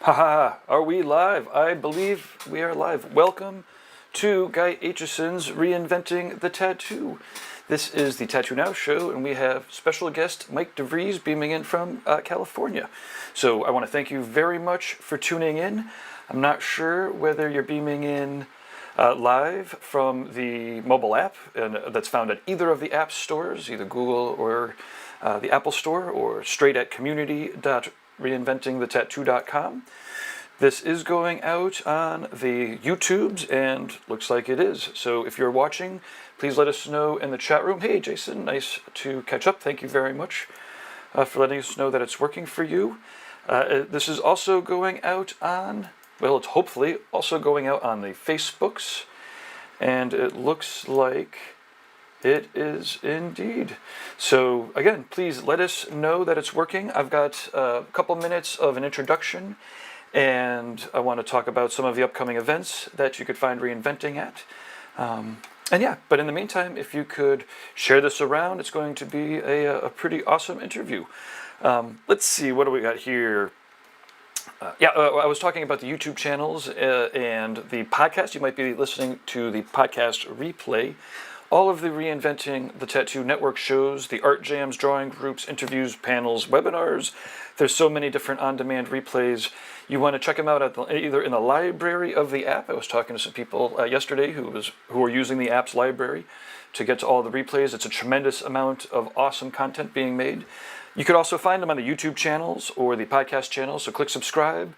Haha, are we live? I believe we are live. Welcome to Guy Aitchison's Reinventing the Tattoo. This is the TattooNOW show, and we have special guest Mike Devries beaming in from California. So I want to thank you very much for tuning in. I'm not sure whether you're beaming in live from the mobile app, and that's found at either of the app stores, either Google or the Apple Store, or straight at community.reinventingthetattoo.com. This is going out on the YouTubes, and looks like it is. So if you're watching, please let us know in the chat room. Hey, Jason, nice to catch up. Thank you very much for letting us know that it's working for you. This is also going out on, well, it's hopefully also going out on the Facebooks, and it looks like it is indeed. So again, please let us know that it's working. I've got a couple minutes of an introduction, and I want to talk about some of the upcoming events that you could find Reinventing at. And yeah, but in the meantime, if you could share this around, it's going to be a pretty awesome interview. Let's see, what do we got here? I was talking about the YouTube channels and the podcast. You might be listening to the podcast replay. All of the Reinventing the Tattoo Network shows, the art jams, drawing groups, interviews, panels, webinars. There's so many different on-demand replays. You want to check them out at either in the library of the app. I was talking to some people yesterday who are using the app's library to get to all the replays. It's a tremendous amount of awesome content being made. You could also find them on the YouTube channels or the podcast channels, so click subscribe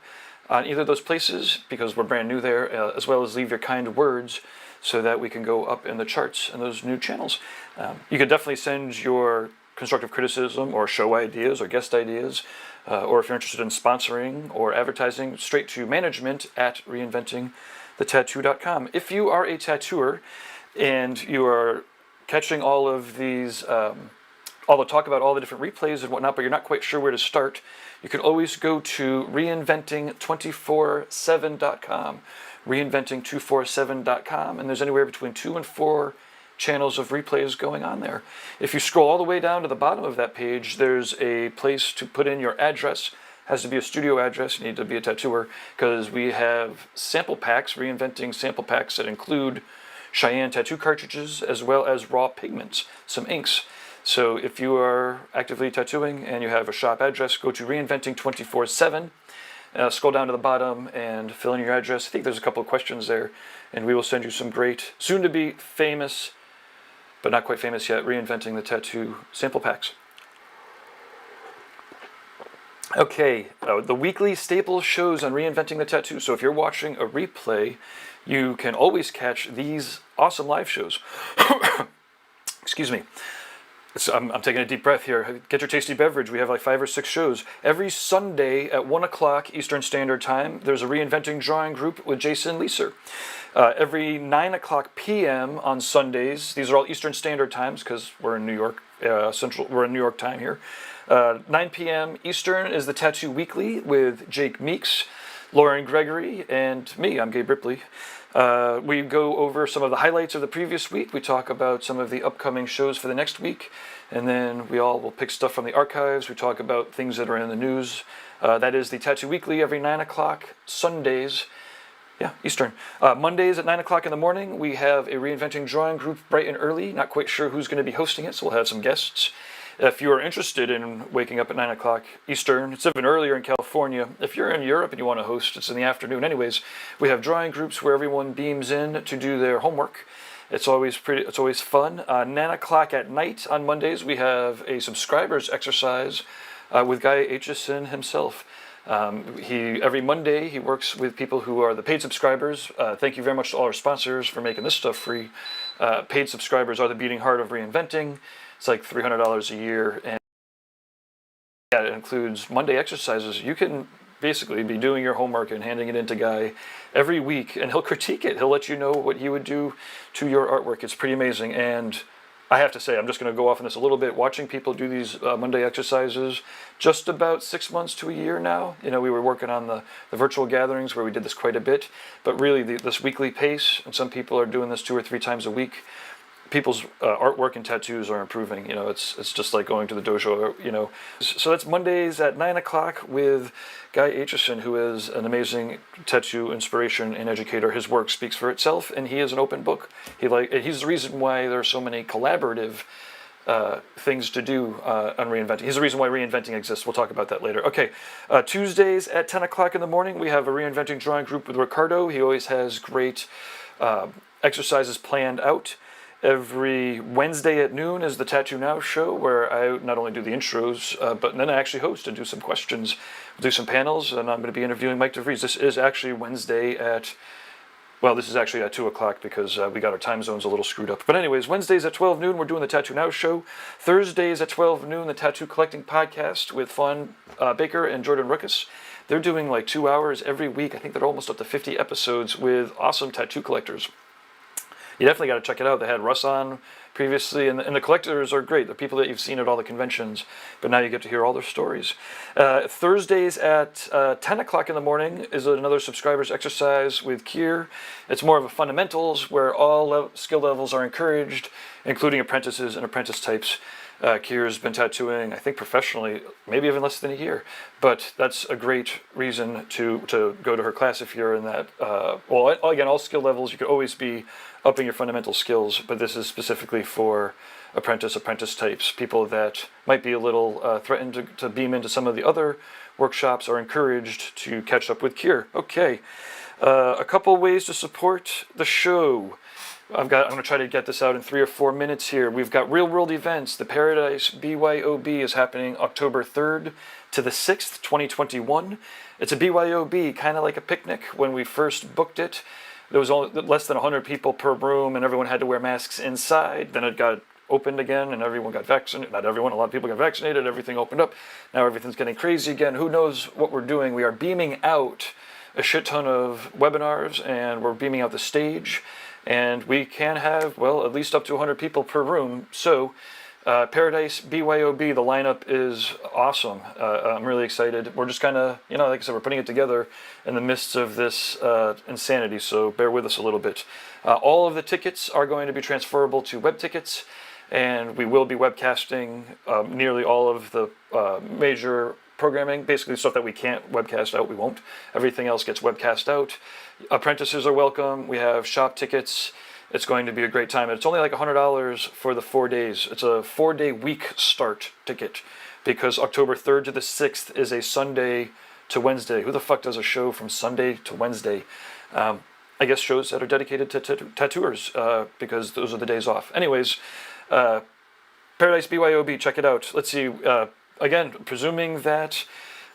on either of those places because we're brand new there, as well as leave your kind words so that we can go up in the charts in those new channels. You could definitely send your constructive criticism or show ideas or guest ideas, or if you're interested in sponsoring or advertising, straight to management@reinventingthetattoo.com. If you are a tattooer and you are catching all of these, all the talk about all the different replays and whatnot, but you're not quite sure where to start, you can always go to reinventing247.com. reinventing247.com, and there's anywhere between 2 and 4 channels of replays going on there. If you scroll all the way down to the bottom of that page, there's a place to put in your address. It has to be a studio address. You need to be a tattooer because we have sample packs, Reinventing sample packs that include Cheyenne tattoo cartridges as well as raw pigments, some inks. So if you are actively tattooing and you have a shop address, go to Reinventing247. Scroll down to the bottom and fill in your address. I think there's a couple of questions there, and we will send you some great, soon-to-be famous, but not quite famous yet, Reinventing the Tattoo sample packs. Okay, the weekly staple shows on Reinventing the Tattoo. So if you're watching a replay, you can always catch these awesome live shows. Excuse me. I'm taking a deep breath here. Get your tasty beverage. We have like 5 or 6 shows. Every Sunday at 1 o'clock Eastern Standard Time, there's a Reinventing drawing group with Jason Leeser. Every 9 o'clock p.m. on Sundays, these are all Eastern Standard Times because we're in New York, we're in New York time here. 9 p.m. Eastern is the Tattoo Weekly with Jake Meeks, Lauren Gregory, and me. I'm Gabe Ripley. We go over some of the highlights of the previous week. We talk about some of the upcoming shows for the next week, and then we all will pick stuff from the archives. We talk about things that are in the news. That is the Tattoo Weekly every 9 o'clock Sundays. Yeah, Eastern. Mondays at 9 o'clock in the morning, we have a Reinventing drawing group bright and early. Not quite sure who's going to be hosting it, so we'll have some guests. If you are interested in waking up at 9 o'clock Eastern, it's even earlier in California. If you're in Europe and you want to host, it's in the afternoon anyways. We have drawing groups where everyone beams in to do their homework. It's always fun. 9 o'clock at night on Mondays, we have a subscribers exercise with Guy Aitchison himself. Every Monday, he works with people who are the paid subscribers. Thank you very much to all our sponsors for making this stuff free. Paid subscribers are the beating heart of Reinventing. It's like $300 a year, and yeah, it includes Monday exercises. You can basically be doing your homework and handing it in to Guy every week, and he'll critique it. He'll let you know what he would do to your artwork. It's pretty amazing, and I have to say, I'm just going to go off on this a little bit. Watching people do these Monday exercises, just about 6 months to a year now. You know, we were working on the virtual gatherings where we did this quite a bit, but really this weekly pace, and some people are doing this 2 or 3 times a week. people's artwork and tattoos are improving. You know, it's just like going to the dojo. You know, so that's Mondays at 9 o'clock with Guy Aitchison, who is an amazing tattoo inspiration and educator. His work speaks for itself, and he is an open book. He's the reason why there are so many collaborative things to do on Reinventing. He's the reason why Reinventing exists. We'll talk about that later. Okay, Tuesdays at 10 o'clock in the morning, we have a Reinventing drawing group with Ricardo. He always has great exercises planned out. Every Wednesday at noon is the TattooNOW show, where I not only do the intros, but then I actually host and do some questions, do some panels, and I'm going to be interviewing Mike Devries. This is actually Wednesday at, well, this is actually at 2 o'clock because we got our time zones a little screwed up. But anyways, Wednesdays at 12 noon, we're doing the TattooNOW show. Thursdays at 12 noon, the Tattoo Collecting Podcast with Fawn Baker and Jordan Ruckus. They're doing like 2 hours every week. I think they're almost up to 50 episodes with awesome tattoo collectors. You definitely got to check it out. They had Russ on previously, and the collectors are great. The people that you've seen at all the conventions, but now you get to hear all their stories. Thursdays at 10 o'clock in the morning is another subscribers exercise with Kier. It's more of a fundamentals where all skill levels are encouraged, including apprentices and apprentice types. Kier's been tattooing, I think professionally, maybe even less than a year, but that's a great reason to go to her class if you're in that. Well, again, all skill levels, you could always be upping your fundamental skills, but this is specifically for apprentice types, people that might be a little threatened to beam into some of the other workshops, are encouraged to catch up with Kier. Okay, a couple ways to support the show. I'm going to try to get this out in 3 or 4 minutes here. We've got real world events. The Paradise BYOB is happening October 3rd to the 6th, 2021. It's a BYOB, kind of like a picnic. When we first booked it, there was only less than 100 people per room, and everyone had to wear masks inside. Then it got opened again, and everyone got vaccinated. Not everyone, a lot of people got vaccinated. Everything opened up. Now everything's getting crazy again. Who knows what we're doing? We are beaming out a shit ton of webinars, and we're beaming out the stage. And we can have, well, at least up to 100 people per room. So Paradise BYOB, the lineup is awesome. I'm really excited. We're just kind of, you know, like I said, we're putting it together in the midst of this insanity, so bear with us a little bit. All of the tickets are going to be transferable to web tickets, and we will be webcasting nearly all of the major programming, basically stuff that we can't webcast out, we won't. Everything else gets webcast out. Apprentices are welcome. We have shop tickets. It's going to be a great time. It's only like $100 for the 4 days. It's a 4-day week start ticket because October 3rd to the 6th is a Sunday to Wednesday. Who the fuck does a show from Sunday to Wednesday? I guess shows that are dedicated to tattooers because those are the days off. Anyways, Paradise BYOB, check it out. Let's see. Again, presuming that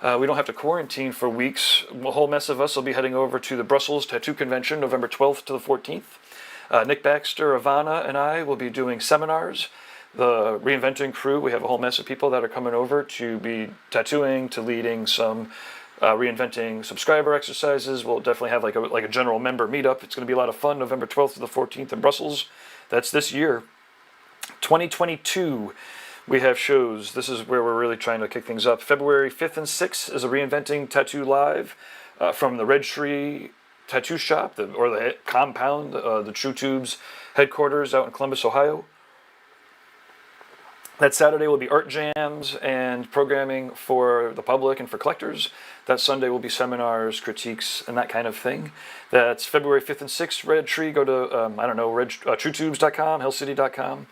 we don't have to quarantine for weeks, a whole mess of us will be heading over to the Brussels Tattoo Convention, November 12th to the 14th. Nick Baxter, Ivana, and I will be doing seminars. The Reinventing crew, we have a whole mess of people that are coming over to be tattooing, to leading some Reinventing subscriber exercises. We'll definitely have like a general member meetup. It's going to be a lot of fun, November 12th to the 14th in Brussels. That's this year. 2022. We have shows. This is where we're really trying to kick things up. February 5th and 6th is a Reinventing Tattoo Live from the Red Tree Tattoo Shop, or the compound, the True Tubes headquarters out in Columbus, Ohio. That Saturday will be art jams and programming for the public and for collectors. That Sunday will be seminars, critiques, and that kind of thing. That's February 5th and 6th, Red Tree. Go to, TrueTubes.com, hellcity.com.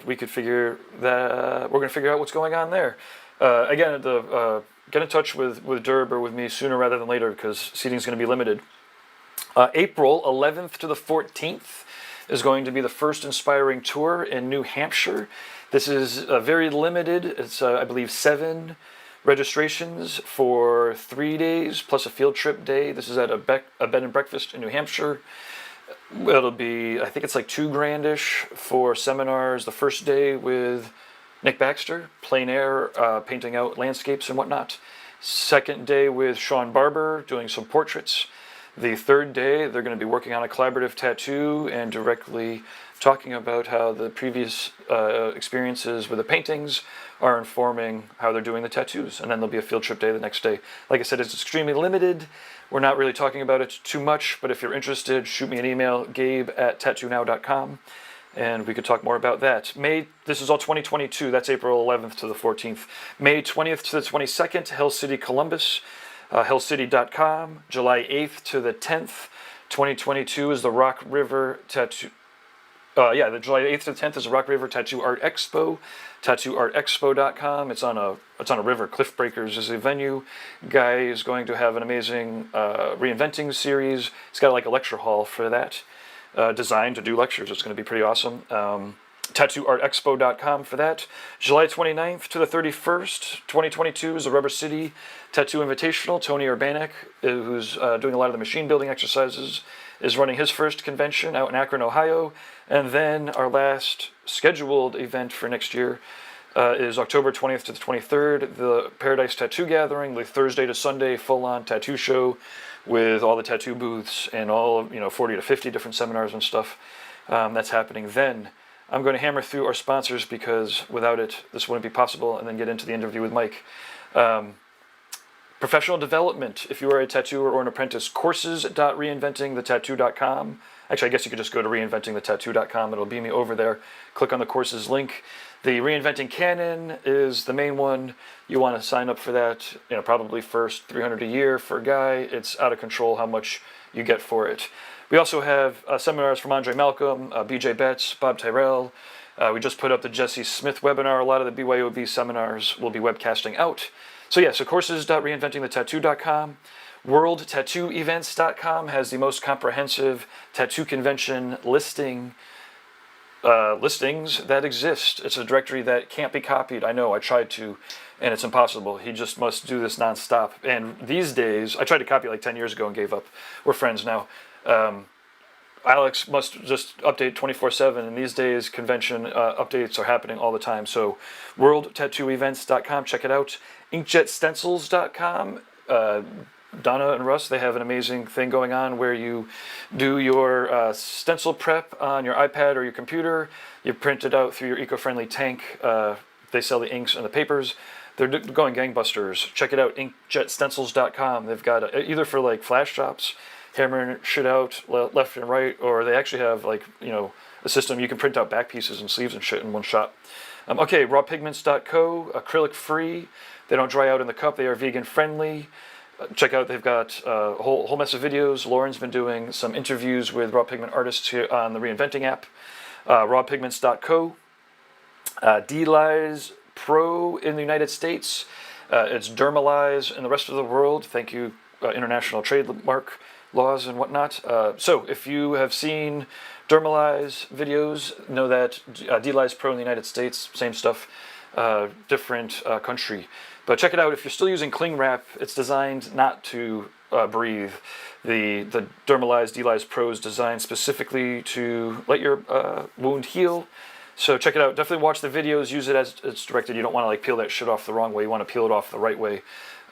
We could figure that we're going to figure out what's going on there. Again, get in touch with Derb or with me sooner rather than later because seating is going to be limited. April 11th to the 14th is going to be the first Inspiring Tour in New Hampshire. This is very limited. It's, I believe, 7 registrations for 3 days plus a field trip day. This is at a bed and breakfast in New Hampshire. It'll be, I think it's like $2,000-ish for seminars the first day with Nick Baxter, plein air, painting out landscapes and whatnot. Second day with Sean Barber, doing some portraits. The third day, they're going to be working on a collaborative tattoo and directly talking about how the previous experiences with the paintings are informing how they're doing the tattoos. And then there'll be a field trip day the next day. Like I said, it's extremely limited. We're not really talking about it too much, but if you're interested, shoot me an email, gabe@tattoonow.com, and we could talk more about that. This is all 2022, that's April 11th to the 14th. May 20th to the 22nd, Hell City, Columbus, hellcity.com. July 8th to the 10th, 2022 is the Rock River Tattoo. The July 8th to the 10th is the Rock River Tattoo Art Expo, tattooartexpo.com. It's on a river. Cliff Breakers is the venue. Guy is going to have an amazing reinventing series. He's got like a lecture hall for that, designed to do lectures. It's going to be pretty awesome. tattooartexpo.com for that. July 29th to the 31st, 2022 is the Rubber City Tattoo Invitational. Tony Urbanek, who's doing a lot of the machine building exercises, is running his first convention out in Akron, Ohio. And then our last scheduled event for next year is October 20th to the 23rd, the Paradise Tattoo Gathering, the Thursday to Sunday full-on tattoo show with all the tattoo booths and all 40 to 50 different seminars and stuff. That's happening then. I'm going to hammer through our sponsors because without it, this wouldn't be possible, and then get into the interview with Mike. Professional development, if you are a tattooer or an apprentice, courses.reinventingthetattoo.com. Actually, I guess you could just go to reinventingthetattoo.com. It'll beam me over there. Click on the courses link. The Reinventing Canon is the main one. You want to sign up for that, probably first $300 a year for a guy. It's out of control how much you get for it. We also have seminars from Andre Malcolm, BJ Betts, Bob Tyrrell. We just put up the Jesse Smith webinar. A lot of the BYOB seminars will be webcasting out. So courses.reinventingthetattoo.com. WorldTattooEvents.com has the most comprehensive tattoo convention listings that exist. It's a directory that can't be copied. I know, I tried to, and it's impossible. He just must do this nonstop. And these days, I tried to copy it like 10 years ago and gave up. We're friends now. Alex must just update 24/7, and these days convention updates are happening all the time. So worldtattooevents.com, check it out. inkjetstencils.com. Donna and Russ, they have an amazing thing going on where you do your stencil prep on your iPad or your computer. You print it out through your eco-friendly tank. They sell the inks and the papers. They're going gangbusters. Check it out, inkjetstencils.com. They've got either for like flash jobs, hammering shit out left and right, or they actually have a system you can print out back pieces and sleeves and shit in one shot. Rawpigments.co, acrylic free. They don't dry out in the cup. They are vegan friendly. Check out, they've got a whole mess of videos. Lauren's been doing some interviews with raw pigment artists here on the Reinventing app. Rawpigments.co. D-Lies Pro in the United States. It's Dermalize in the rest of the world. Thank you, international trademark laws and whatnot. So if you have seen Dermalize videos, know that D-Lies Pro in the United States, same stuff, different country. But check it out. If you're still using cling wrap, it's designed not to breathe. The Dermalize D-Lies Pro is designed specifically to let your wound heal. So check it out. Definitely watch the videos. Use it as it's directed. You don't want to peel that shit off the wrong way. You want to peel it off the right way.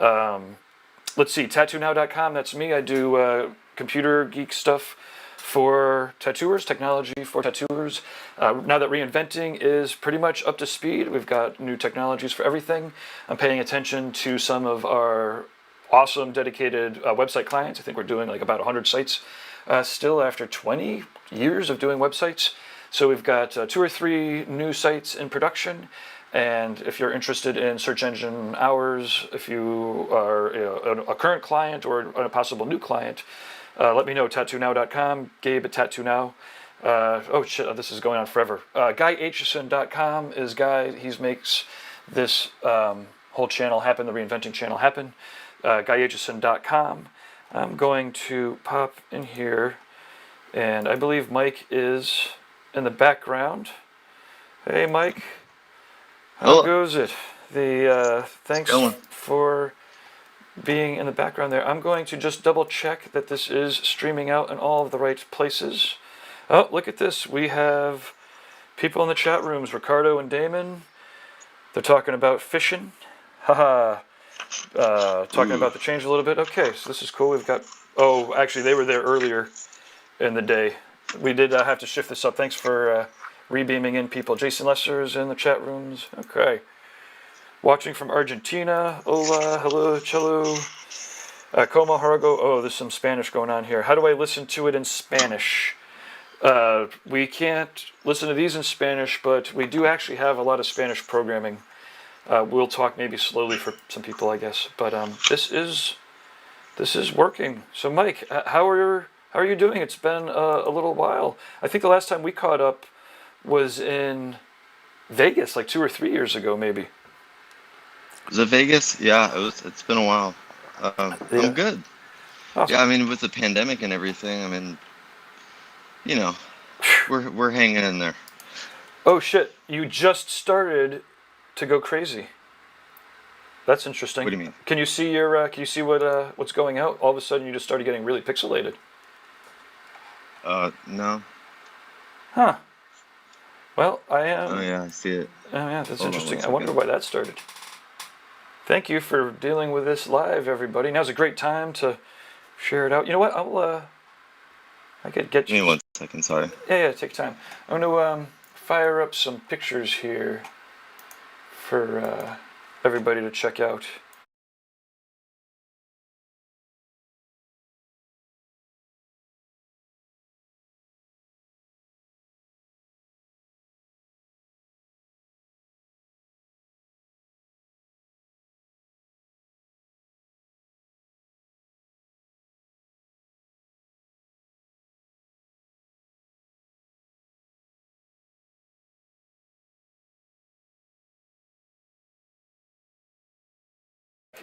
Let's see. TattooNOW.com. That's me. I do computer geek stuff for tattooers, technology for tattooers. Now that Reinventing is pretty much up to speed, we've got new technologies for everything. I'm paying attention to some of our awesome dedicated website clients. I think we're doing about 100 sites still after 20 years of doing websites. So we've got 2 or 3 new sites in production. And if you're interested in search engine hours, if you are a current client or a possible new client, let me know. TattooNOW.com, Gabe@TattooNOW. Oh shit, this is going on forever. Guy Aitchison.com is Guy. He makes this whole channel happen, the Reinventing channel happen. GuyAitchison.com. I'm going to pop in here, and I believe Mike is in the background. Hey Mike, how goes it? Thanks for being in the background there. I'm going to just double check that this is streaming out in all of the right places. Oh, look at this. We have people in the chat rooms, Ricardo and Damon. They're talking about fishing. Haha. talking about the change a little bit. Okay, so this is cool. We've got. Oh, actually, they were there earlier in the day. We did have to shift this up. Thanks for rebeaming in people. Jason Lesser's in the chat rooms. Okay. Watching from Argentina. Hola, hello, cello. Como Harago. Oh, there's some Spanish going on here. How do I listen to it in Spanish? We can't listen to these in Spanish, but we do actually have a lot of Spanish programming. We'll talk maybe slowly for some people, I guess. But this is working. So, Mike, how are you doing? It's been a little while. I think the last time we caught up was in Vegas, like 2 or 3 years ago, maybe. Was it Vegas? Yeah, it's been a while. Yeah. I'm good. Awesome. Yeah, I mean, with the pandemic and everything, I mean, you know, we're hanging in there. Oh shit! You just started to go crazy. That's interesting. What do you mean? Can you see Can you see what's going out? All of a sudden, you just started getting really pixelated. No. Huh. Well, I am. Oh yeah, I see it. Oh yeah, that's Hold on interesting. one I wonder second. why that started. Thank you for dealing with this live, everybody. Now's a great time to share it out. You know what? I could get Give me you. 1 second, sorry. Yeah, take time. I'm gonna fire up some pictures here for everybody to check out.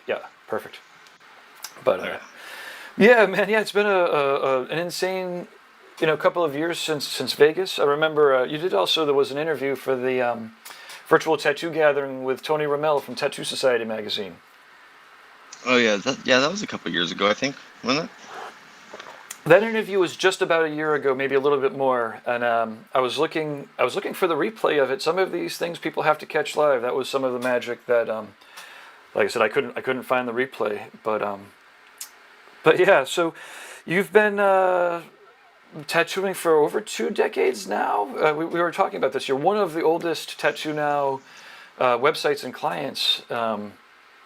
Yeah, perfect. But Okay. yeah, man, yeah, it's been an insane, couple of years since Vegas. I remember you did also. There was an interview for the virtual tattoo gathering with Tony Rommel from Tattoo Society magazine. Oh yeah, that was a couple years ago, I think, wasn't it? That interview was just about a year ago, maybe a little bit more, and I was looking for the replay of it. Some of these things people have to catch live. That was some of the magic that, like I said, I couldn't find the replay, but yeah. So you've been tattooing for over 2 decades now. We were talking about this. You're one of the oldest TattooNOW websites and clients. And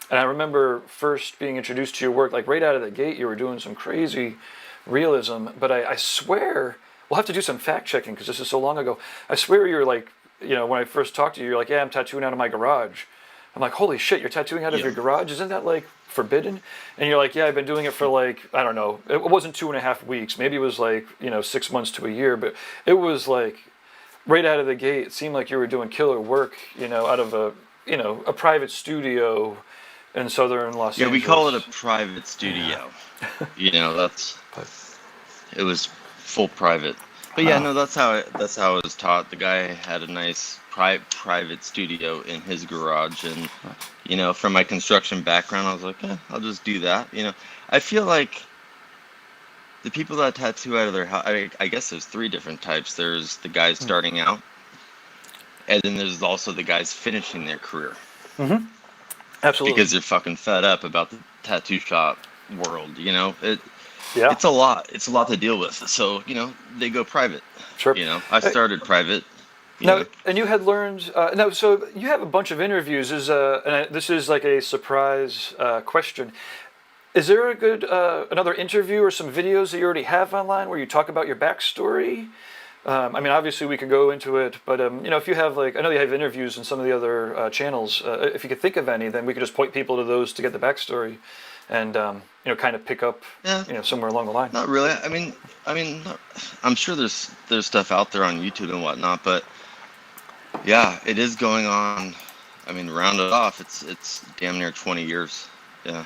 I remember first being introduced to your work, like right out of the gate, you were doing some crazy realism. But I swear, we'll have to do some fact checking because this is so long ago. I swear you're like, when I first talked to you, you're like, yeah, I'm tattooing out of my garage. I'm like, holy shit, you're tattooing out of your garage? Isn't that like forbidden? And you're like, yeah, I've been doing it for like, I don't know. It wasn't 2.5 weeks. Maybe it was like, 6 months to a year. But it was like right out of the gate, it seemed like you were doing killer work, out of a private studio in southern Los Angeles. Yeah, we call it a private studio. It was full private. But yeah, no, that's how I was taught. The guy had a nice private studio in his garage, and from my construction background, I was like, I'll just do that. I feel like the people that tattoo out of their house, I guess there's 3 different types. There's the guys starting out, and then there's also the guys finishing their career. Mm-hmm. Absolutely. Because they're fucking fed up about the tattoo shop world. Yeah. It's a lot. It's a lot to deal with. So, they go private. Sure. I started private. Now, and you had learned, so you have a bunch of interviews. This is like a surprise question. Is there a good, another interview or some videos that you already have online where you talk about your backstory? I mean, obviously we could go into it, but, if you have I know you have interviews in some of the other channels. If you could think of any, then we could just point people to those to get the backstory and, kind of pick up, somewhere along the line. Not really. I mean, I'm sure there's stuff out there on YouTube and whatnot, but yeah, it is going on. I mean, round it off, it's damn near 20 years. Yeah.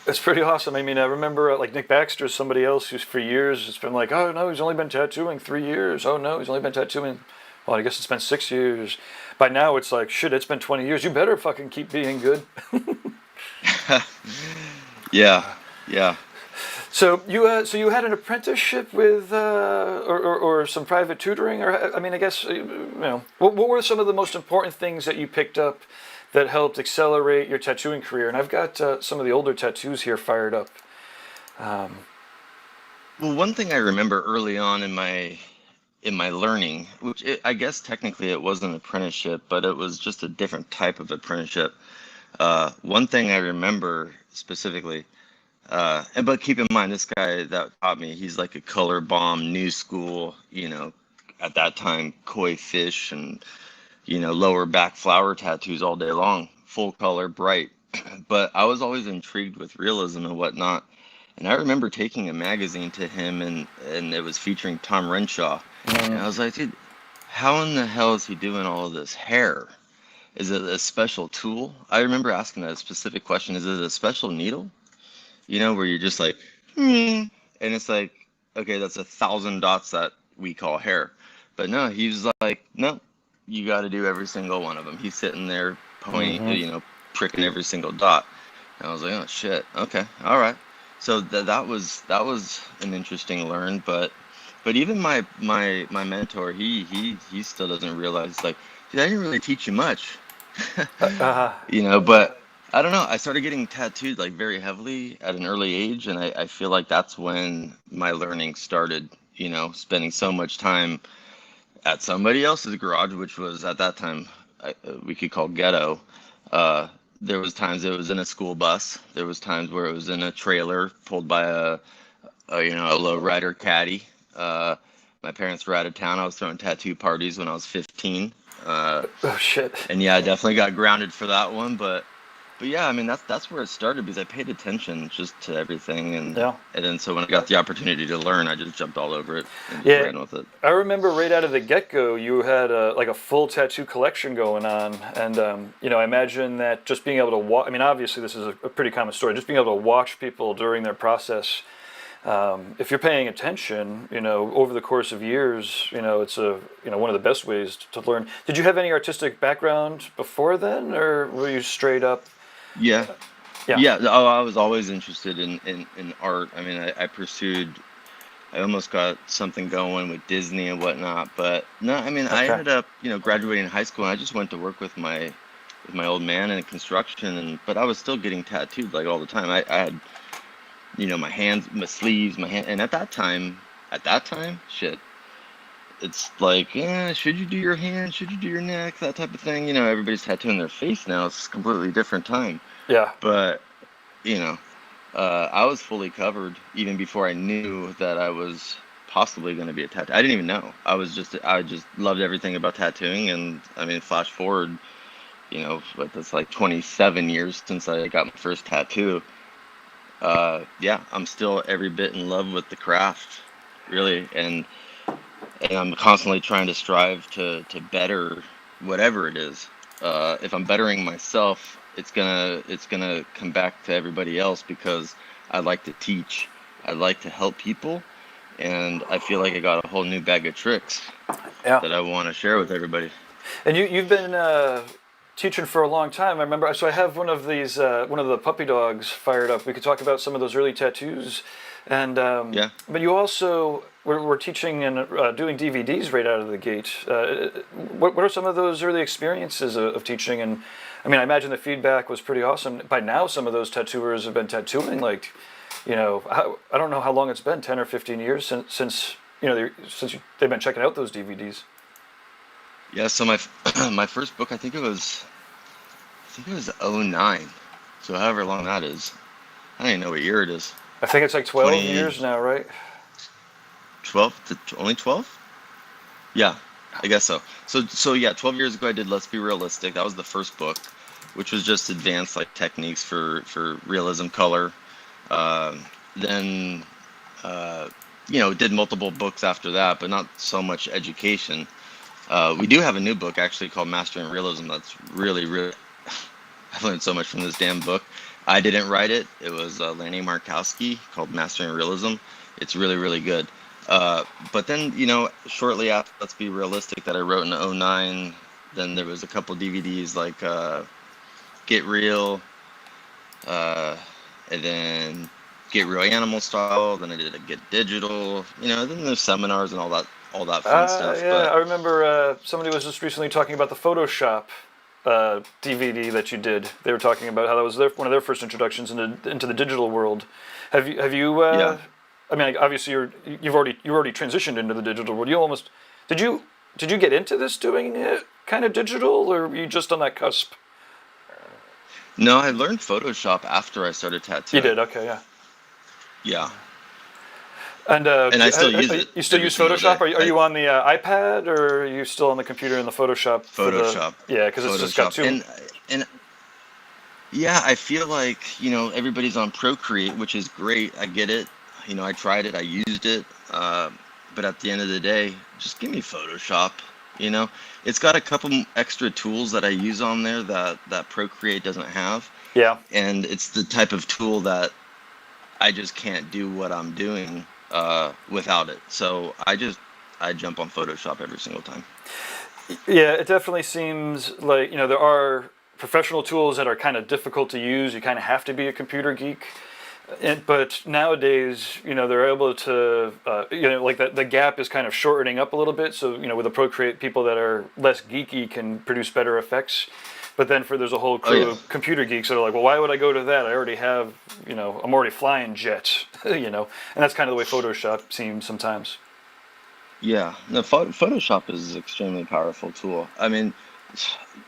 It's pretty awesome. I mean, I remember like Nick Baxter is somebody else who's for years it's been like, oh no, he's only been tattooing 3 years. Oh no, he's only been tattooing. Well, I guess it's been 6 years. By now, it's like shit. It's been 20 years. You better fucking keep being good. Yeah. So you had an apprenticeship with or some private tutoring, or I mean, I guess what were some of the most important things that you picked up that helped accelerate your tattooing career? And I've got some of the older tattoos here fired up. Well, one thing I remember early on in my learning, which I guess technically it was an apprenticeship, but it was just a different type of apprenticeship. One thing I remember specifically, but keep in mind, this guy that taught me, he's like a color bomb, new school, at that time, koi fish and, lower back flower tattoos all day long, full color, bright. But I was always intrigued with realism and whatnot. And I remember taking a magazine to him, and it was featuring Tom Renshaw. And I was like, dude, how in the hell is he doing all of this hair? Is it a special tool? I remember asking that specific question. Is it a special needle? Where you're just like, and it's like, okay, that's 1,000 dots that we call hair. But no, he was like, no, you got to do every single one of them. He's sitting there pointing, pricking every single dot. And I was like, oh shit, okay, all right. So that was an interesting learn, but even my mentor, he still doesn't realize, like, dude, I didn't really teach you much. But I don't know. I started getting tattooed like very heavily at an early age, and I feel like that's when my learning started, spending so much time at somebody else's garage, which was at that time we could call ghetto. There was times it was in a school bus. There was times where it was in a trailer pulled by a low rider caddy. My parents were out of town. I was throwing tattoo parties when I was 15. Oh shit. And yeah, I definitely got grounded for that one. But yeah, I mean that's where it started, because I paid attention just to everything, and then so when I got the opportunity to learn, I just jumped all over it and just ran with it. I remember right out of the get-go, you had a full tattoo collection going on, and I imagine that just being able to watch. I mean, obviously this is a pretty common story. Just being able to watch people during their process. If you're paying attention, over the course of years, it's one of the best ways to learn. Did you have any artistic background before then, or were you straight up? Yeah. Oh, I was always interested in art. I mean, I almost got something going with Disney and whatnot, but no, I mean, I ended up, graduating high school, and I just went to work with my old man in construction, but I was still getting tattooed like all the time. I had, my hands, my sleeves, my hand, and at that time, shit. It's like, should you do your hand? Should you do your neck? That type of thing. Everybody's tattooing their face now. It's a completely different time. Yeah. But, I was fully covered even before I knew that I was possibly going to be a tattoo. I didn't even know. I just loved everything about tattooing. And I mean, flash forward, but that's like 27 years since I got my first tattoo. I'm still every bit in love with the craft, really. And I'm constantly trying to strive to better whatever it is. If I'm bettering myself, it's gonna come back to everybody else, because I like to teach, I like to help people, and I feel like I got a whole new bag of tricks that I want to share with everybody. And you've been teaching for a long time. I remember. So I have one of the puppy dogs fired up. We could talk about some of those early tattoos, and But you also were teaching and doing DVDs right out of the gate. What are some of those early experiences of teaching? And I mean, I imagine the feedback was pretty awesome. By now, some of those tattooers have been tattooing like, I don't know how long it's been, 10 or 15 years since they've been checking out those DVDs. Yeah. So my my first book, I think it was '09. So however long that is, I don't even know what year it is. I think it's like 12 years now, right? 12 to only 12? Yeah, I guess so. So yeah, 12 years ago I did Let's Be Realistic. That was the first book, which was just advanced like techniques for realism, color. Then did multiple books after that, but not so much education. We do have a new book actually called Mastering Realism. That's really, really, I've learned so much from this damn book. I didn't write it. It was Lanny Markowski, called Mastering Realism. It's really, really good. But then, shortly after Let's Be Realistic that I wrote in '09, then there was a couple DVDs like Get Real, and then Get Real Animal Style. Then I did a Get Digital. Then there's seminars and all that fun stuff. Yeah, but I remember somebody was just recently talking about the Photoshop DVD that you did. They were talking about how that was one of their first introductions into the digital world. Have you? Yeah. I mean, like, obviously you already transitioned into the digital world. You almost did you get into this doing it kind of digital, or were you just on that cusp? No, I learned Photoshop after I started You tattooing. did, okay, yeah. Yeah, And and I still use it you still every use single day. Photoshop? Are you on the iPad, or are you still on the computer in the Photoshop for the? Photoshop, Yeah, because it's just got Photoshop, two. and yeah, I feel like, everybody's on Procreate, which is great. I get it. I tried it, I used it. But at the end of the day, just give me Photoshop. You know, it's got a couple extra tools that I use on there that Procreate doesn't have, Yeah. and it's the type of tool that I just can't do what I'm doing without it. So I jump on Photoshop every single time. Yeah, it definitely seems like, there are professional tools that are kind of difficult to use. You kind of have to be a computer geek. But nowadays, they're able to, like the gap is kind of shortening up a little bit. So, with the Procreate, people that are less geeky can produce better effects. But then there's a whole Oh crew yeah, of computer geeks that are like, well, why would I go to that? I already have, I'm already flying jet, And that's kind of the way Photoshop seems sometimes. yeah. No, Photoshop is an extremely powerful tool. I mean,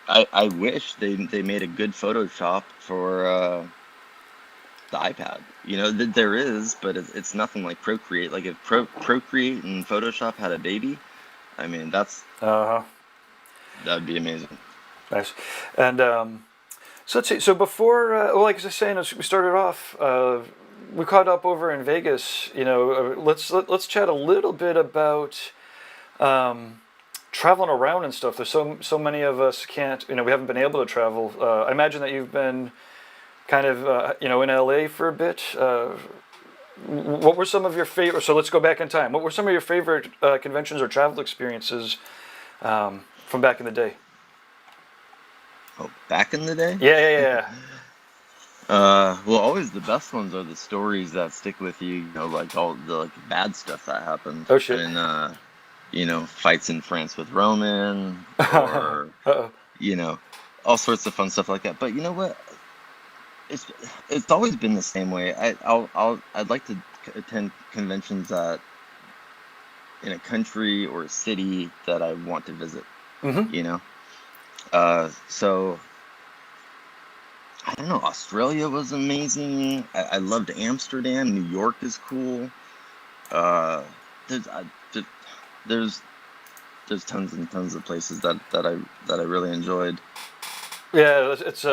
I wish they made a good Photoshop for the iPad. There is, but it's nothing like Procreate. Like if Procreate and Photoshop had a baby, I mean Uh-huh. that'd be amazing. Nice. And so let's see. So before, well, like I was saying, as we started off, we caught up over in Vegas. Let's chat a little bit about traveling around and stuff. There's so many of us can't. We haven't been able to travel. I imagine that you've been kind of in LA for a bit. What were some of your favorite? So let's go back in time. What were some of your favorite conventions or travel experiences from back in the day? Oh, back in the day? Yeah, yeah, yeah. Well, always the best ones are the stories that stick with you. Like all the bad stuff that happened, Oh shit. and fights in France with Roman, or Uh-oh. you know, all sorts of fun stuff like that. But you know what? It's it's always been the same way. I'd like to attend conventions that in a country or a city that I want to visit. Mm-hmm. You know, so I don't know. Australia was amazing. I loved Amsterdam. New York is cool. Uh, there's I, th- there's there's tons and tons of places that I really enjoyed. Yeah, it's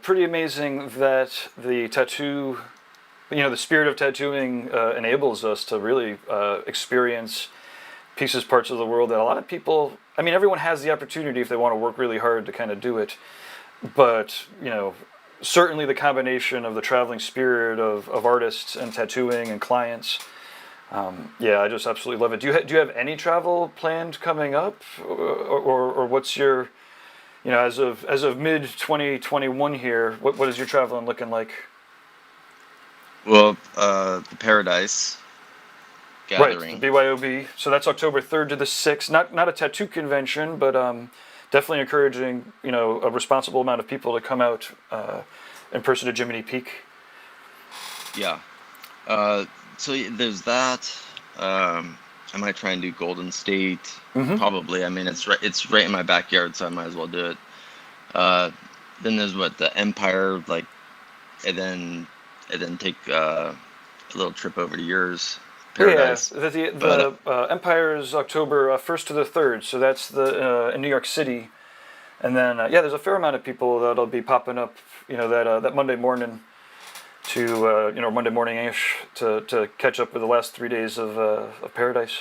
pretty amazing that the tattoo, the spirit of tattooing enables us to really experience parts of the world that a lot of people, I mean, everyone has the opportunity if they want to work really hard to kind of do it. But, certainly the combination of the traveling spirit of artists and tattooing and clients, yeah, I just absolutely love it. Do you have any travel planned coming up, or what's your as of mid 2021 here, what is your traveling looking like? Well, the Paradise Right, the Gathering. BYOB. So that's October 3rd to the 6th. Not a tattoo convention, but definitely encouraging a responsible amount of people to come out in person to Jiminy Peak. Yeah. There's that. I might try and do Golden State. Mm-hmm. Probably. I mean, it's right in my backyard, so I might as well do it. Uh, then there's the Empire, and then take a little trip over to yours, Yeah, Paradise. But the Empire is October 1st to the 3rd, so that's the in New York City. And then yeah, there's a fair amount of people that'll be popping up, that Monday morning to Monday morning-ish to catch up with the last 3 days of Paradise.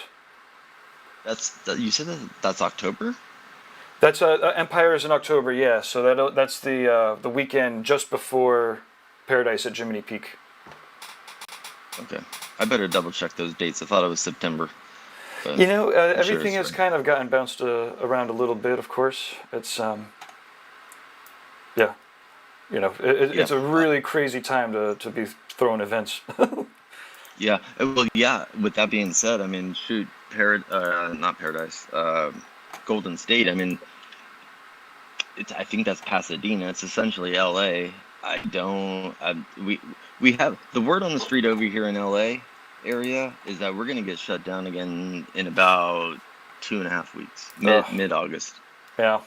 you said that's October? That's Empire is in October, yeah. So that's the weekend just before Paradise at Jiminy Peak. Okay. I better double check those dates. I thought it was September, but I'm sure Everything it's has right. kind of gotten bounced around a little bit. Of course, it's yeah, Yeah. it's a really crazy time to be throwing events. Yeah. Well, yeah. With that being said, I mean, shoot, not Paradise, Golden State. I mean, I think that's Pasadena. It's essentially LA. I don't. We have the word on the street over here in LA area is that we're gonna get shut down again in about 2.5 weeks, Ugh, mid August. yeah.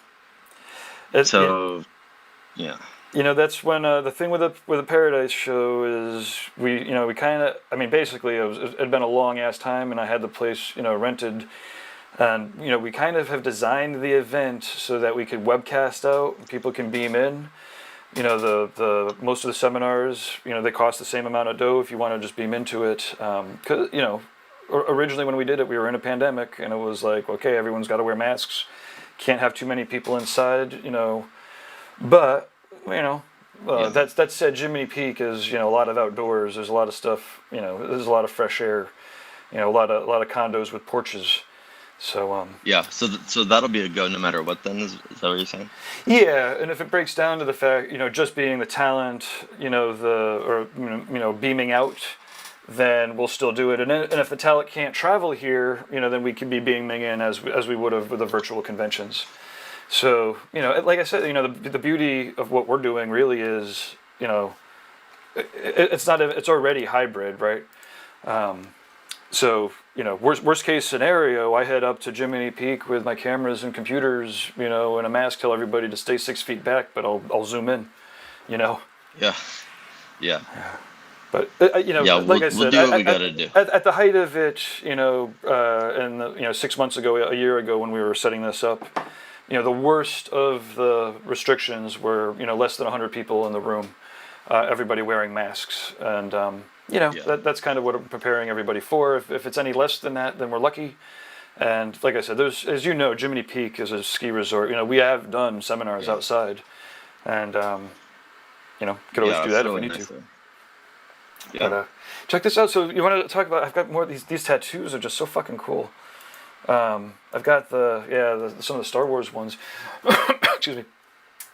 It, So yeah, that's when the thing with the Paradise show is we kind of, I mean, basically it had been a long ass time, and I had the place rented, and we kind of have designed the event so that we could webcast out, people can beam in. The most of the seminars, they cost the same amount of dough if you want to just beam into it. 'Cause originally when we did it, we were in a pandemic, and it was like, okay, everyone's got to wear masks, can't have too many people inside, but yeah, that said, Jiminy Peak is a lot of outdoors. There's a lot of stuff. There's a lot of fresh air. A lot of condos with porches. So yeah. So that'll be a go no matter what. Then is that what you're saying? yeah, and if it breaks down to the fact, just being the talent, or beaming out, then we'll still do it. And if the talent can't travel here, then we can be beaming in as we would have with the virtual conventions. So like I said, the beauty of what we're doing really is, it's already hybrid, right? So worst case scenario, I head up to Jiminy Peak with my cameras and computers, and a mask, tell everybody to stay 6 feet back, but I'll zoom in, you know. Yeah, yeah, But yeah. like I We'll said, do what we gotta do. at the height of it, and 6 months ago, a year ago, when we were setting this up, the worst of the restrictions were less than 100 people in the room, everybody wearing masks, and Yeah, that's kind of what I'm preparing everybody for. If it's any less than that, then we're lucky. And like I said, there's, as you know, Jiminy Peak is a ski resort. We have done seminars yeah, outside, and could always yeah. do It's that if we really need nice to. there. But Yeah, check this out. So you want to talk about? I've got more of these. These tattoos are just so fucking cool. I've got some of the Star Wars ones. Excuse me.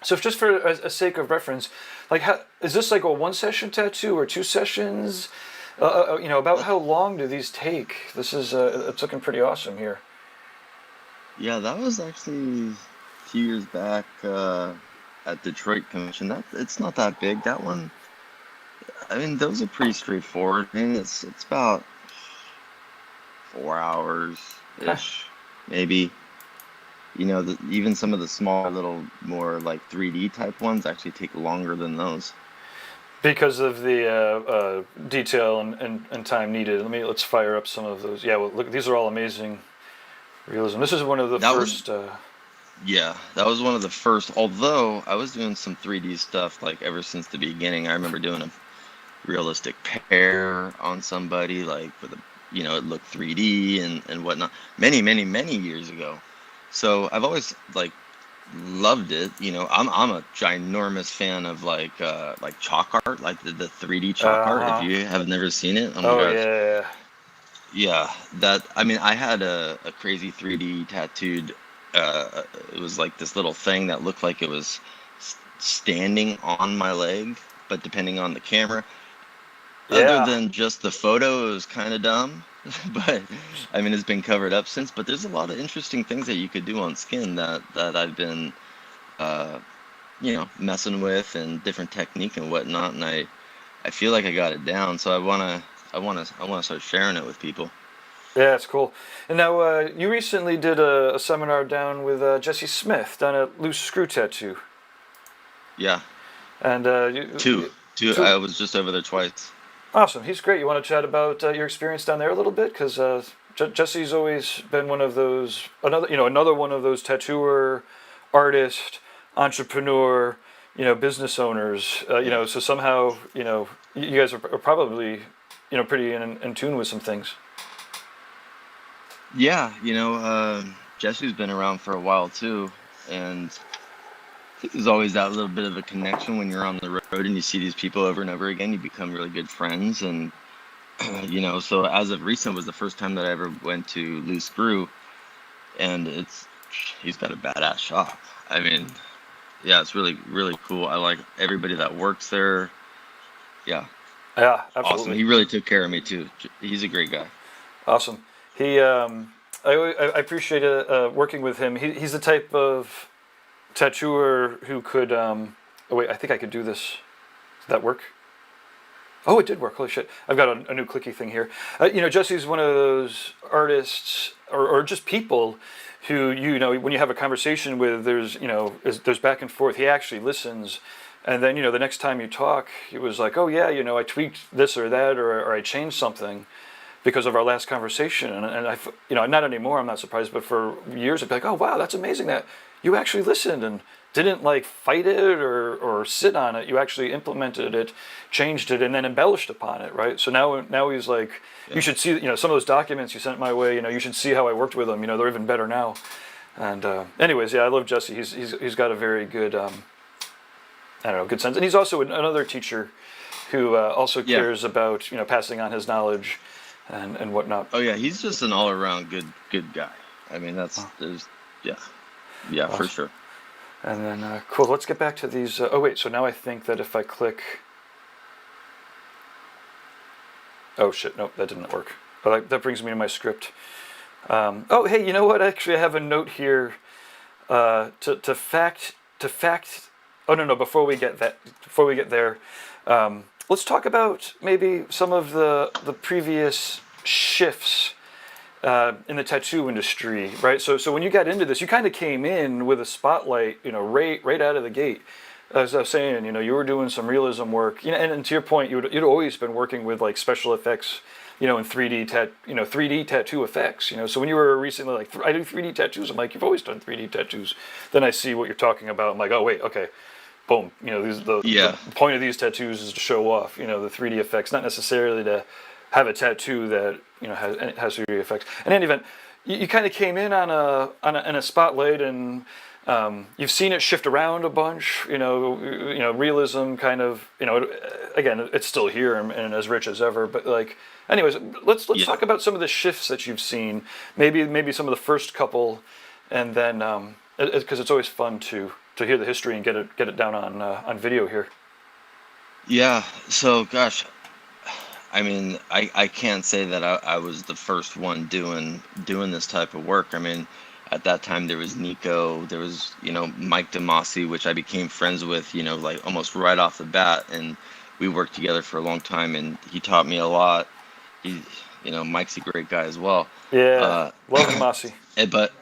So just for a sake of reference, like, is this like a one session tattoo or 2 sessions? About how long do these take? This is it's looking pretty awesome here. yeah. That was actually a few years back at Detroit Convention. That it's not that big. That one. I mean, those are pretty straightforward. I mean, it's about 4 hours Okay. ish, maybe. Even some of the small, little, more like 3D type ones actually take longer than those. Because of the detail and time needed. Let's fire up some of those. Yeah, well, look, these are all amazing realism. This is one of the That was, first. yeah, that was one of the first. Although I was doing some 3D stuff like ever since the beginning. I remember doing a realistic pear on somebody, like with it looked 3D and whatnot, many years ago. So I've always like loved it. I'm a ginormous fan of like chalk art, like the 3D chalk art. If Uh huh. you have never seen it, oh my Oh gosh, yeah. yeah. That I mean, I had a crazy 3D tattooed. It was like this little thing that looked like it was standing on my leg, but depending on the camera, other Yeah. than just the photo, it was kind of dumb. But I mean, it's been covered up since. But there's a lot of interesting things that you could do on skin that I've been, uh, messing with and different technique and whatnot. And I feel like I got it down. So I wanna start sharing it with people. Yeah, it's cool. And now you recently did a seminar down with Jesse Smith down at Loose Screw Tattoo, Yeah, and two, two. two. I was just over there twice. Awesome. He's great. You want to chat about your experience down there a little bit? Because Jesse's always been one of those, another one of those tattooer, artist, entrepreneur, business owners. Yeah, So somehow, you guys are probably, pretty in tune with some things. yeah. Jesse's been around for a while too, and I think there's always that little bit of a connection when you're on the road and you see these people over and over again. You become really good friends, and so as of recent was the first time that I ever went to Loose Screw, and he's got a badass shop. I mean, yeah, it's really really cool. I like everybody that works there. Yeah, Yeah, awesome. absolutely. He really took care of me too. He's a great guy. Awesome. He, I appreciate working with him. He's the type of tattooer who could. Oh wait, I think I could do this. Did that work? Oh, it did work. Holy shit! I've got a new clicky thing here. Jesse's one of those artists or just people who when you have a conversation with, there's back and forth. He actually listens, and then the next time you talk, he was like, oh yeah, I tweaked this or that, or I changed something because of our last conversation, and not anymore. I'm not surprised, but for years I'd be like, oh wow, that's amazing that you actually listened and didn't like fight it or sit on it. You actually implemented it, changed it, and then embellished upon it, right? So now he's like, you should see, some of those documents you sent my way. You should see how I worked with them. They're even better now. And anyways, yeah, I love Jesse. He's got a very good, good sense, and he's also another teacher who also cares about passing on his knowledge and whatnot. Oh yeah, he's just an all around good guy. I mean, awesome. For sure. And then, cool, let's get back to these. Oh, wait, so now I think that if I click... Oh, shit, nope, that didn't work. But that brings me to my script. Oh, hey, you know what? Actually, I have a note here to fact... Oh, no, before we get there, let's talk about maybe some of the previous shifts in the tattoo industry, right? So when you got into this, you kind of came in with a spotlight, right out of the gate. As I was saying, you were doing some realism work, and to your point, you'd always been working with like special effects, and 3D tattoo effects, So when you were recently like, I do 3D tattoos, I'm like, you've always done 3D tattoos. Then I see what you're talking about. I'm like, oh wait, okay, boom. The point of these tattoos is to show off, the 3D effects, not necessarily to have a tattoo that has 3D effects. In any event, you kind of came in on a spotlight, and you've seen it shift around a bunch. Realism kind of. Again, it's still here and as rich as ever. But like, anyways, let's talk about some of the shifts that you've seen. Maybe some of the first couple, and then because it's always fun to hear the history and get it down on video here. Yeah. So gosh. I mean, I can't say that I was the first one doing this type of work. I mean, at that time there was Nico, there was Mike DeMasi, which I became friends with like almost right off the bat, and we worked together for a long time, and he taught me a lot. Mike's a great guy as well. Yeah, love DeMasi. But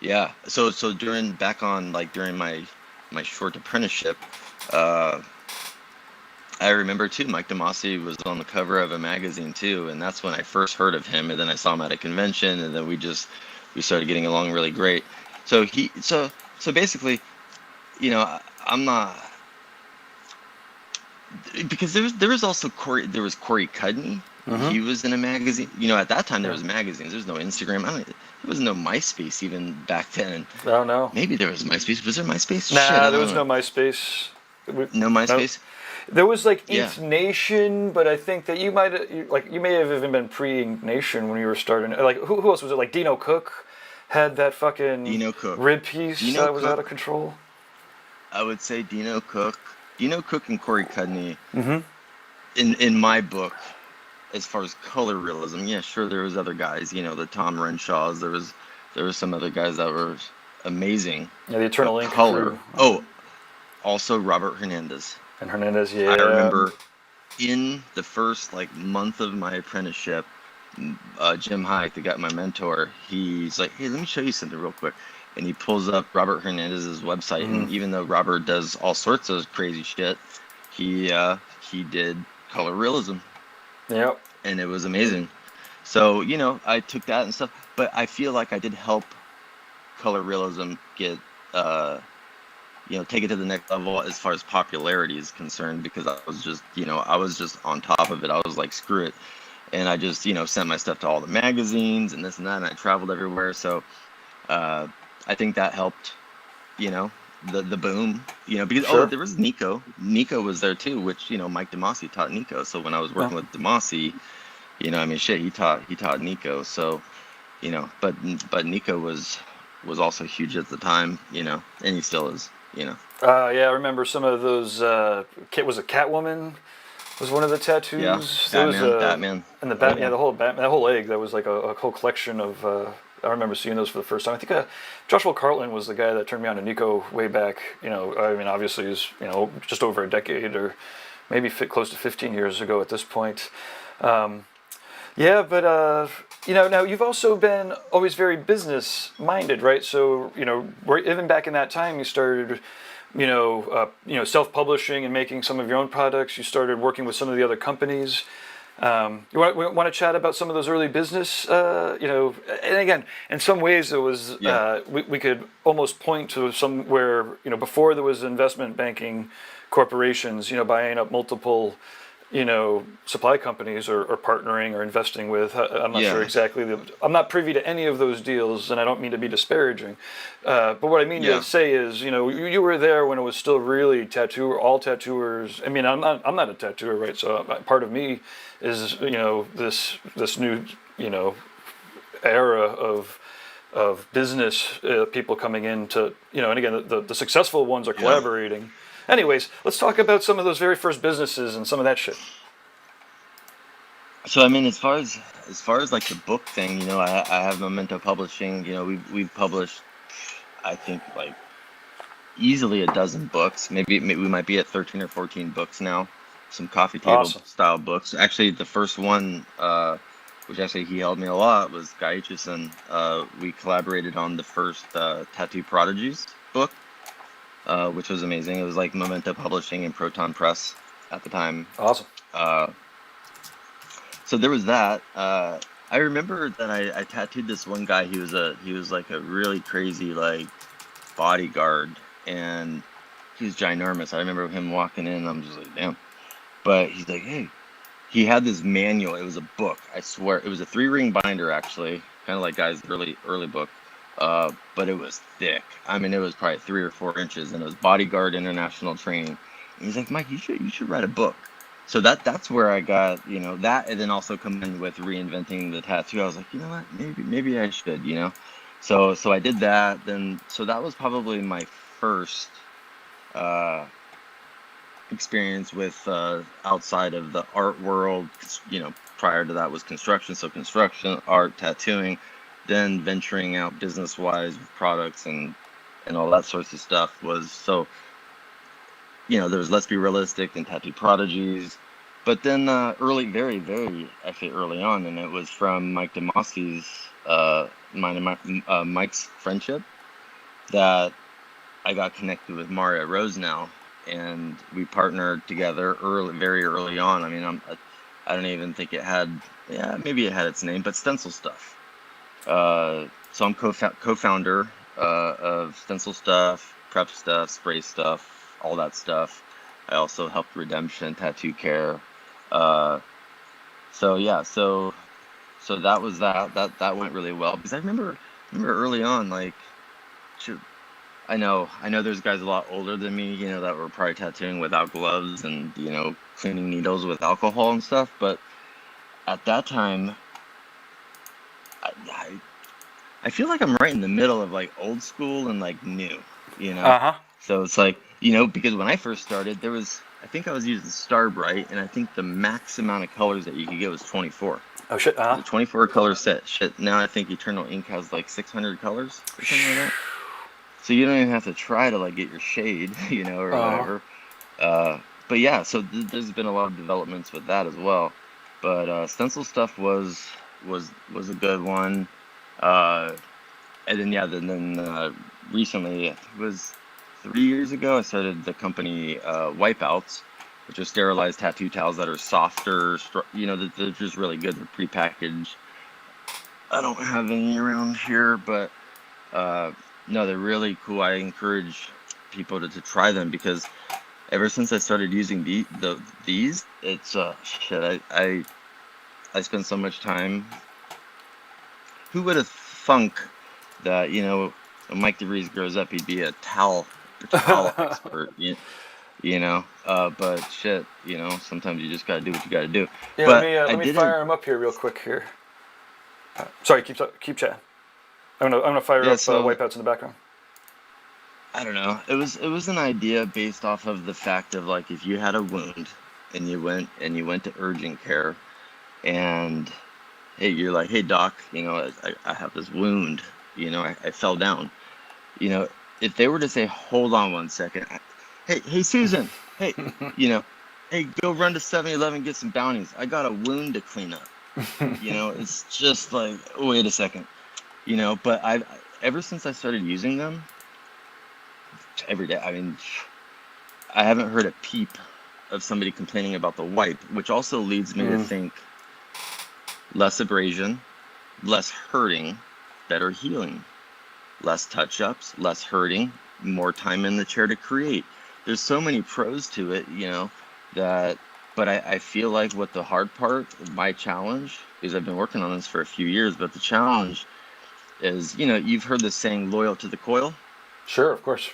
yeah, so during my short apprenticeship. I remember too, Mike DeMasi was on the cover of a magazine too, and that's when I first heard of him. And then I saw him at a convention, and then we started getting along really great. So basically, I'm not, because there was also Corey Cudney. Mm-hmm. He was in a magazine. At that time there was magazines. There was no Instagram. There was no MySpace even back then. Oh no. Maybe there was MySpace. Was there MySpace? Nah, there was no MySpace. No MySpace. No. There was like Ink Nation, but I think that you may have even been pre-Ink Nation when you were starting. Like who else was it? Like Dino Cook had that fucking rib piece that was out of control. I would say Dino Cook and Corey Cudney. Mm-hmm. In my book, as far as color realism, yeah, sure there was other guys. The Tom Renshaws. There was some other guys that were amazing. Yeah, the Eternal Ink color. Crew. Oh, also Robert Hernandez. And Hernandez, yeah. I remember in the first month of my apprenticeship, Jim Hike, the guy, my mentor, he's like, hey, let me show you something real quick. And he pulls up Robert Hernandez's website, and even though Robert does all sorts of crazy shit, he did color realism. Yep. And it was amazing. So, I took that and stuff, but I feel like I did help color realism get take it to the next level as far as popularity is concerned, because I was just on top of it. I was like, screw it. And I just, sent my stuff to all the magazines and this and that, and I traveled everywhere. So I think that helped, the boom, because sure. There was Nico. Nico was there too, which, Mike DeMasi taught Nico. So when I was working with DeMasi, he taught Nico. So, but Nico was also huge at the time, and he still is. Yeah, I remember some of those. Was it Catwoman? Was one of the tattoos? Yeah, Batman. And the Batman, the whole Batman, the whole egg. That was like a whole collection of I remember seeing those for the first time. I think Joshua Carlton was the guy that turned me on to Nico way back. I mean, obviously, is just over a decade or maybe close to 15 years ago at this point. Yeah, but now you've also been always very business minded, right? So even back in that time, you started, self-publishing and making some of your own products. You started working with some of the other companies. You want to chat about some of those early business, and again, in some ways it was, we could almost point to somewhere, before there was investment banking corporations, buying up multiple, supply companies or partnering or investing with. I'm not sure exactly. I'm not privy to any of those deals, and I don't mean to be disparaging. But what I mean to say is, you were there when it was still really all tattooers. I mean, I'm not a tattooer, right? So part of me is, this new, era of business people coming in to, and again, the successful ones are collaborating. Anyways, let's talk about some of those very first businesses and some of that shit. So I mean, as far as like the book thing, I have Memento Publishing. We've published, I think, like easily a dozen books. Maybe we might be at 13 or 14 books now. Some coffee table style books. Actually, the first one, which actually he helped me a lot, was Guy Aitchison. We collaborated on the first Tattoo Prodigies book. Which was amazing. It was like Memento Publishing and Proton Press at the time. Awesome. So there was that. I remember that I tattooed this one guy. He was like a really crazy like bodyguard, and he was ginormous. I remember him walking in, and I'm just like, damn. But he's like, hey, he had this manual. It was a book. I swear, it was a 3-ring binder actually, kind of like Guy's early book. But it was thick. I mean, it was probably 3 or 4 inches, and it was Bodyguard International Training. And he's like, Mike, you should write a book. So that's where I got, that, and then also combined with Reinventing the Tattoo. I was like, you know what, maybe I should, So I did that. Then so that was probably my first experience with outside of the art world. Prior to that was construction. So construction, art, tattooing. Then venturing out business-wise with products and all that sorts of stuff was so, there was Let's Be Realistic and Tattoo Prodigies. But then very, very actually early on, and it was from Mike Demosky's, Mike's friendship, that I got connected with Mario Rose now, and we partnered together very early on. I mean, I don't even think it had, maybe it had its name, but Stencil Stuff. So I'm co-founder of Stencil Stuff, Prep Stuff, Spray Stuff, all that stuff. I also helped Redemption, Tattoo Care. So that was that went really well, because I remember early on, like, I know there's guys a lot older than me, that were probably tattooing without gloves and cleaning needles with alcohol and stuff, but at that time, I feel like I'm right in the middle of like old school and like new, So it's like, because when I first started, I think I was using Star Bright, and I think the max amount of colors that you could get was 24. Oh shit! The 24 color set. Shit. Now I think Eternal Ink has like 600 colors or something like that. So you don't even have to try to like get your shade, or whatever. But yeah, so there's been a lot of developments with that as well. But Stencil Stuff was a good one. And then recently, it was 3 years ago, I started the company Wipeouts, which are sterilized tattoo towels that are softer, they're just really good. They're prepackaged. I don't have any around here, but no, they're really cool. I encourage people to try them, because ever since I started using these, it's shit. I spend so much time. Who would have thunk that when Mike Devries grows up, he'd be a towel expert, but shit, sometimes you just gotta do what you gotta do. Yeah, but let me fire him up here real quick here. Sorry, keep chatting. I'm gonna fire up Wipeouts in the background. I don't know. It was an idea based off of the fact of, like, if you had a wound and you went to urgent care, and hey, you're like, hey doc, I have this wound, I fell down. If they were to say, hold on 1 second, hey Susan, hey, you know, hey, go run to 7-Eleven, get some bounties. I got a wound to clean up. It's just like, wait a second, but ever since I started using them every day, I mean, I haven't heard a peep of somebody complaining about the wipe, which also leads me to think less abrasion, less hurting, better healing, less touch-ups, less hurting, more time in the chair to create. There's so many pros to it, but I feel like what the hard part, my challenge, because I've been working on this for a few years, but the challenge is, you've heard this saying, loyal to the coil. Sure, of course.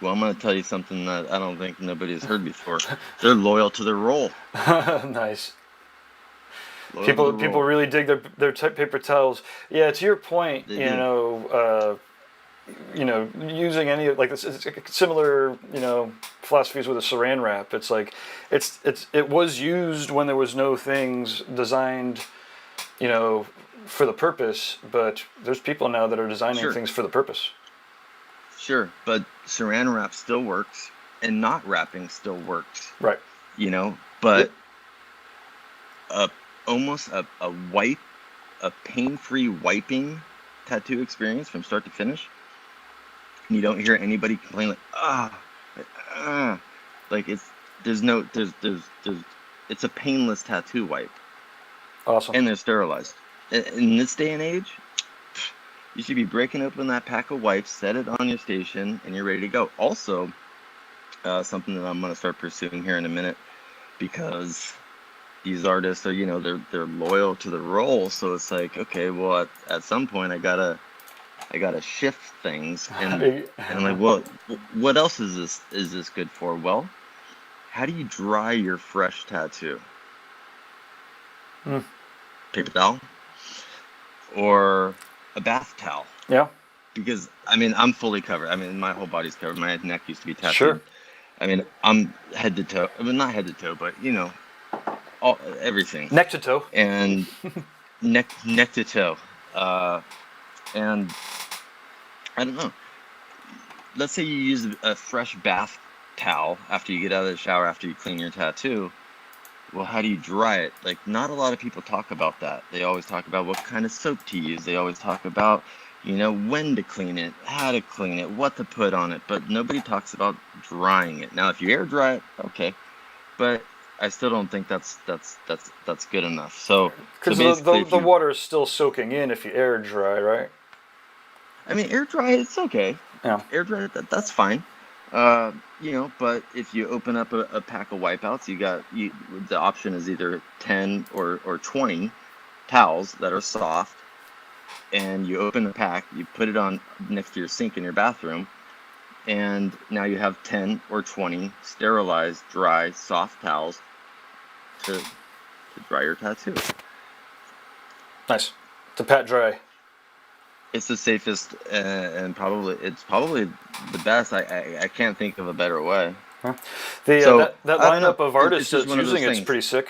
Well, I'm going to tell you something that I don't think nobody has heard before. They're loyal to their roll. Nice. Loyal to People the roll. really dig their paper towels. Yeah, to your point, They do. Using any like this, it's similar, philosophies with a saran wrap. It's like, it was used when there was no things designed, for the purpose. But there's people now that are designing Sure. things for the purpose. Sure, but saran wrap still works, and not wrapping still works. Right. But almost a wipe, a pain-free wiping tattoo experience from start to finish. And you don't hear anybody complain like there's it's a painless tattoo wipe. Awesome. And they're sterilized. In this day and age, you should be breaking open that pack of wipes, set it on your station, and you're ready to go. Also, something that I'm going to start pursuing here in a minute, because these artists are, they're loyal to the role. So it's like, okay, well, at some point I gotta shift things, and I'm like, well, what else is this good for? Well, how do you dry your fresh tattoo? Paper towel or a bath towel? Yeah. Because I'm fully covered. My whole body's covered. My neck used to be tattooed. Sure. I'm head to toe. Not head to toe, but everything. Neck to toe. And neck to toe. And I don't know. Let's say you use a fresh bath towel after you get out of the shower, after you clean your tattoo. Well, how do you dry it? Like, not a lot of people talk about that. They always talk about what kind of soap to use. They always talk about, when to clean it, how to clean it, what to put on it. But nobody talks about drying it. Now, if you air dry it, okay. But I still don't think that's good enough. So because the water is still soaking in if you air dry, right? Air dry, it's okay. Yeah. Air dry, that's fine. But if you open up a pack of wipeouts, the option is either 10 or 20 towels that are soft, and you open the pack, you put it on next to your sink in your bathroom, and now you have 10 or 20 sterilized, dry, soft towels to dry your tattoo. Nice. To pat dry. It's the safest, and it's probably the best. I can't think of a better way. Huh. That lineup of artists that's using it's pretty sick.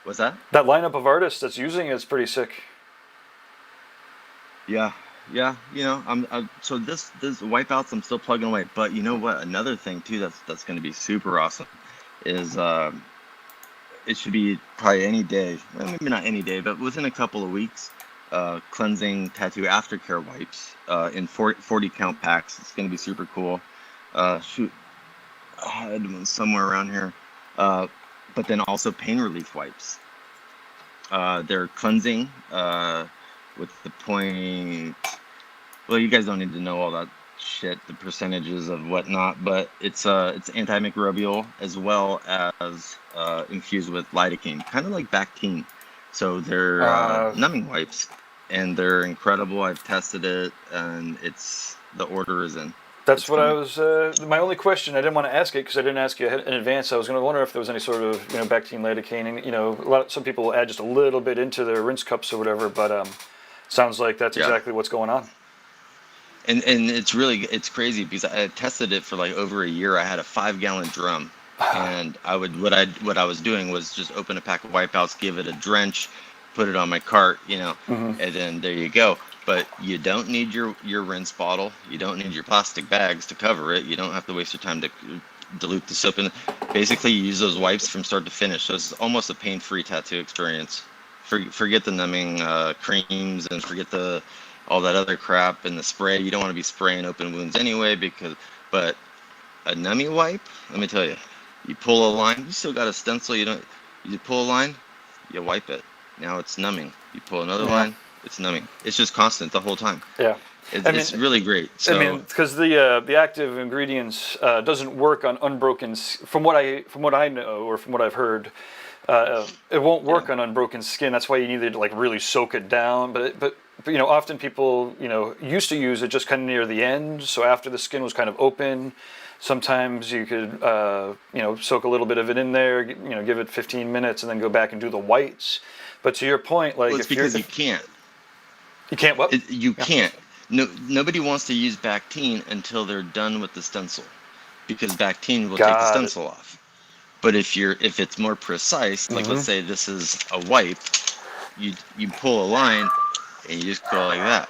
What's that? That lineup of artists that's using it's pretty sick. Yeah. So this wipeouts I'm still plugging away. But you know what? Another thing too that's going to be super awesome is it should be probably any day. Well, maybe not any day, but within a couple of weeks. Cleansing tattoo aftercare wipes in 40 count packs. It's going to be super cool. I had them somewhere around here. But then also pain relief wipes. They're cleansing with the point. Well, you guys don't need to know all that shit, the percentages of whatnot, but it's antimicrobial as well as infused with lidocaine, kind of like Bactine. So they're numbing wipes, and they're incredible. I've tested it, and the order is in. That's what I was. My only question, I didn't want to ask it because I didn't ask you in advance. I was going to wonder if there was any sort of Bactine, lidocaine, and some people will add just a little bit into their rinse cups or whatever. But sounds like that's exactly what's going on. And it's crazy because I tested it for like over a year. I had a 5-gallon drum. And what I was doing was just open a pack of wipeouts, give it a drench, put it on my cart, you know, Mm-hmm. and then there you go. But you don't need your rinse bottle. You don't need your plastic bags to cover it. You don't have to waste your time to dilute the soap. And basically, you use those wipes from start to finish. So it's almost a pain-free tattoo experience. Forget the numbing creams and forget the all that other crap and the spray. You don't want to be spraying open wounds anyway, but a numbing wipe, let me tell you, you pull a line, you still got a stencil, you pull a line, you wipe it. Now it's numbing. You pull another Yeah. line, it's numbing. It's just constant the whole time. Yeah. It's really great. So, because the active ingredients doesn't work on unbroken. From what I know or from what I've heard, it won't work on unbroken skin. That's why you need to like really soak it down. But you know, often people used to use it just kind of near the end. So after the skin was kind of open, sometimes you could soak a little bit of it in there. Give it 15 minutes and then go back and do the whites. But to your point, like well, it's because you can't. You can't what? You can't. No, nobody wants to use Bactine until they're done with the stencil, because Bactine will take the stencil off. But if it's more precise, like let's say this is a wipe, you pull a line and you just go like that.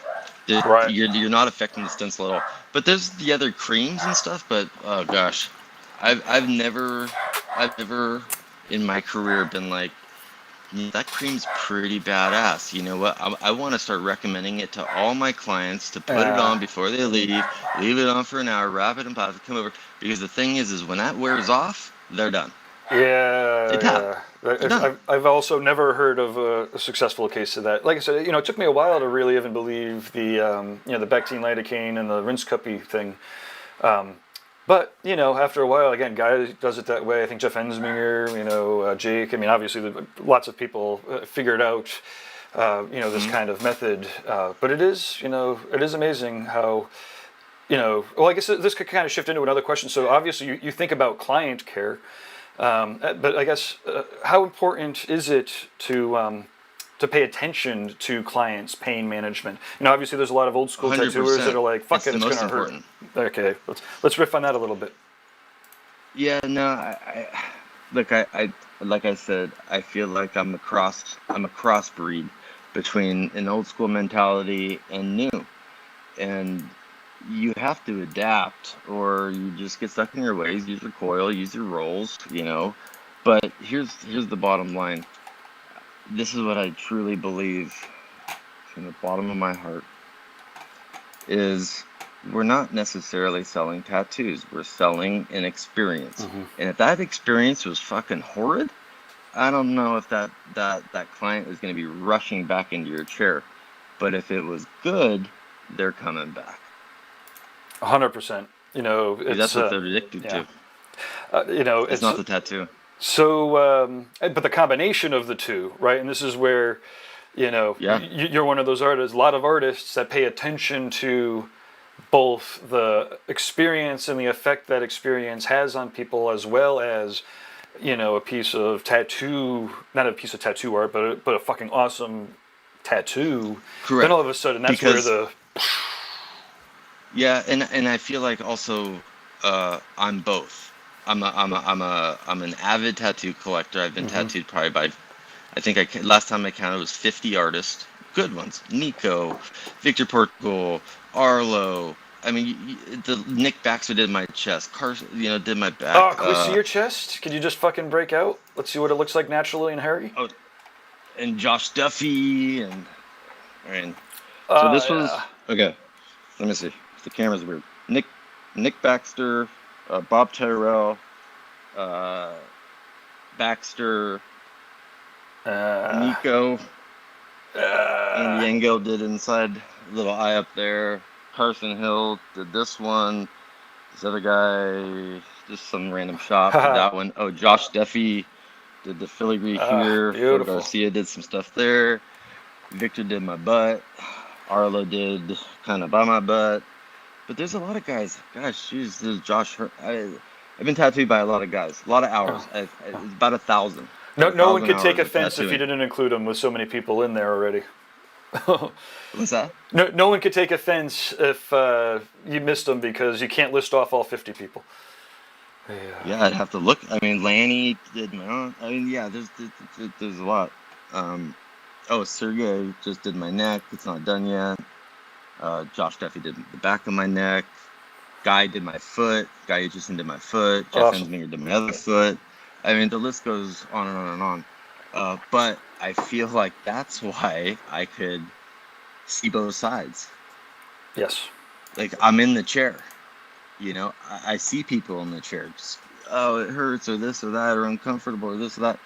Right. You're not affecting the stencil at all. But there's the other creams and stuff. But oh gosh, I've never in my career been like, that cream's pretty badass. You know what? I want to start recommending it to all my clients to put it on before they leave it on for an hour, wrap it in plastic, come over. Because the thing is when that wears off, they're done. Yeah. I've also never heard of a successful case of that. Like I said, it took me a while to really even believe the the Bactine lidocaine and the rinse cuppy thing. But after a while, again, Guy does it that way. I think Jeff Ensminger, Jake. I mean, obviously, lots of people figured out, this kind of method. But it is amazing how, Well, I guess this could kind of shift into another question. So obviously, you think about client care, but I guess how important is it to pay attention to clients' pain management? Obviously, there's a lot of old school 100%. tattooers that are like, "Fuck it, it's most gonna hurt." important. Okay, let's riff on that a little bit. Yeah, no, look, I like I said, I feel like I'm a crossbreed between an old school mentality and new, and you have to adapt, or you just get stuck in your ways. Use your coil, use your rolls, But here's the bottom line. This is what I truly believe from the bottom of my heart is we're not necessarily selling tattoos. We're selling an experience. And if that experience was fucking horrid, I don't know if that client is going to be rushing back into your chair. But if it was good, they're coming back. 100%. That's what they're addicted to. It's not the tattoo. So, but the combination of the two, right? And this is where, you're one of those artists, a lot of artists that pay attention to both the experience and the effect that experience has on people, as well as, a piece of tattoo, not a piece of tattoo art, but a fucking awesome tattoo. Correct. Then all of a sudden, that's where the... Yeah, and I feel like also I'm both. I'm an avid tattoo collector. I've been tattooed probably by, I think last time I counted was 50 artists, good ones. Nico, Victor Portugal, Arlo. I mean, the Nick Baxter did my chest. Carson, did my back. Oh, can we see your chest? Can you just fucking break out? Let's see what it looks like naturally and hairy. Oh, and Josh Duffy so this was okay. Let me see. The camera's weird. Nick Baxter. Bob Tyrrell, Baxter, Nico, and Yango did inside little eye up there. Carson Hill did this one. This other guy, just some random shop, did that one. Oh, Josh Duffy did the filigree here. Phil Garcia did some stuff there. Victor did my butt. Arlo did kind of by my butt. But there's a lot of guys. Gosh, there's Josh. I've been tattooed by a lot of guys. A lot of hours. It's about 1,000. No one could take offense if you didn't include them with so many people in there already. What's that? No one could take offense if you missed them because you can't list off all 50 people. Yeah, I'd have to look. I mean, Lanny did my own. I mean, yeah, there's a lot. Oh, Sergey just did my neck. It's not done yet. Josh Duffy did the back of my neck. Guy did my foot. Guy Aitchison did my foot. Jeff Awesome. Ensminger did my other foot. I mean, the list goes on and on and on. But I feel like that's why I could see both sides. Yes. Like, I'm in the chair. You know, I see people in the chair. Just, oh, it hurts, or this or that, or uncomfortable, or this or that.